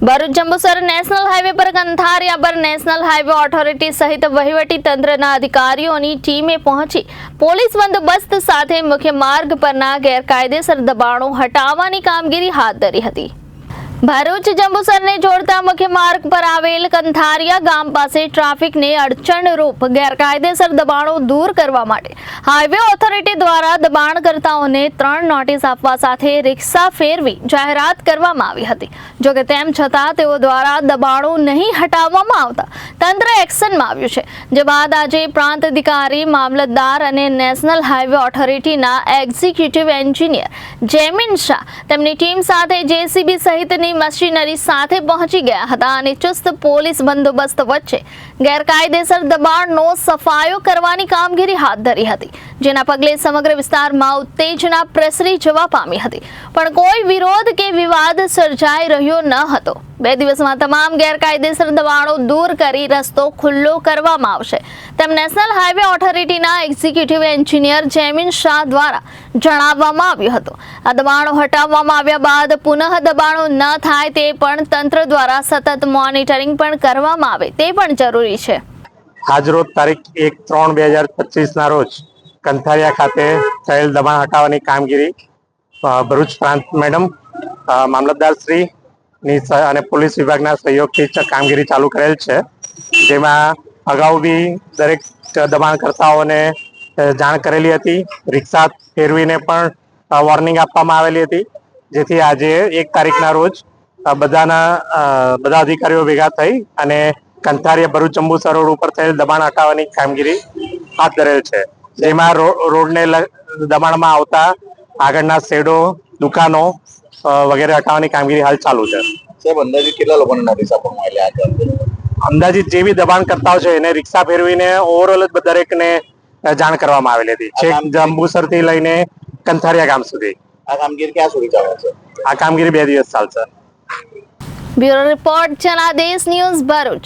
Bharuch Jambusar national highway પર કંથારિયા પર national highway authority સહિત વહીવટી તંત્રના અધિકારીઓની ટીમે પહોંચી પોલીસ બંદોબસ્ત સાથે મુખ્ય માર્ગ પરના ગેરકાયદેસર દબાણો હટાવવાની કામગીરી હાથ ધરી હતી। ભરૂચ જંબુસરને જોડતા મુખ્ય માર્ગ પર આવેલ કંથારિયા ગામ પાસે ટ્રાફિકને અડચણરૂપ ગેરકાયદેસર દબાણો દૂર કરવા માટે હાઈવે ઓથોરિટી દ્વારા દબાણકર્તાઓને 3 નોટિસ આપવા સાથે રિક્ષા ફેરવી જાહેરાત કરવામાં આવી હતી। જો કે તેમ છતાં તેઓ દ્વારા દબાણો નહીં હટાવવામાં આવતા તંત્ર એક્શનમાં આવ્યું છે, જે બાદ આજે પ્રાંત અધિકારી, મામલતદાર અને નેશનલ હાઈવે ઓથોરિટીના એક્ઝિક્યુટિવ એન્જિનિયર જેમિન શાહ તેમની ટીમ સાથે જેસીબી સહિતની મશીનરી સાથે પહોંચી ગયા હતા અને ચુસ્ત પોલીસ બંદોબસ્ત વચ્ચે ગેરકાયદેસર દબાણનો સફાયો કરવાની કામગીરી હાથ ધરી હતી, જેના પગલે સમગ્ર વિસ્તારમાં ઉત્તેજના પ્રસરી જવા પામી હતી, પણ કોઈ વિરોધ કે વિવાદ સર્જાઈ રહ્યો ન હતો। 2 દિવસમાં તમામ ગેરકાયદેસર દબાણો દૂર કરી રસ્તો ખુલ્લો કરવામાં આવશે તેમ નેશનલ હાઈવે ઓથોરિટીના એક્ઝિક્યુટિવ એન્જિનિયર જેમિન શાહ દ્વારા જણાવવામાં આવ્યું હતું। આ દબાણો હટાવવામાં આવ્યા બાદ પુનઃ દબાણો ન થાય તે પણ તંત્ર દ્વારા સતત મોનિટરિંગ પણ કરવામાં આવે તે પણ જરૂરી છે। આજરોજ તારીખ 1/3/2025 ના રોજ કંથારિયા ખાતે થયેલ દબાણ હટાવવાની કામગીરી ભરૂચ પ્રાંત મેડમ, મામલતદાર શ્રી અને પોલીસ વિભાગના સહયોગથી કામગીરી ચાલુ કરેલ છે, જેમાં અગાઉ બી દરેક દબાણકર્તાઓને જાણ કરેલી હતી। રિક્ષા ફેરવીને પણ વોર્નિંગ આપવામાં આવેલી હતી, જેથી આજે 1 તારીખના રોજ બધા અધિકારીઓ ભેગા થઈ અને કંથારિયા ભરૂચ જંબુસર રોડ ઉપર થયેલ દબાણ હટાવવાની કામગીરી હાથ ધરેલ છે, જેમાં રોડને દબાણમાં આવતા આગળના શેડો, દુકાનો વગેરે હટાવવાની કામગીરી હાલ ચાલુ છે। સાહેબ, અંદાજિત કેટલા લોકોને નોટિસ આપવામાં આવેલી? અંદાજિત જે બી દબાણકર્તાઓ છે એને રિક્ષા ફેરવીને ઓવરઓલ જ દરેકને જાણ કરવામાં આવેલી હતી, છેક જંબુસર થી લઈને કંથારિયા ગામ સુધી। આ કામગીરી ક્યાં સુધી ચાલે છે? આ કામગીરી 2 દિવસ ચાલશે। Bureau report, Janadesh news, Bharuch.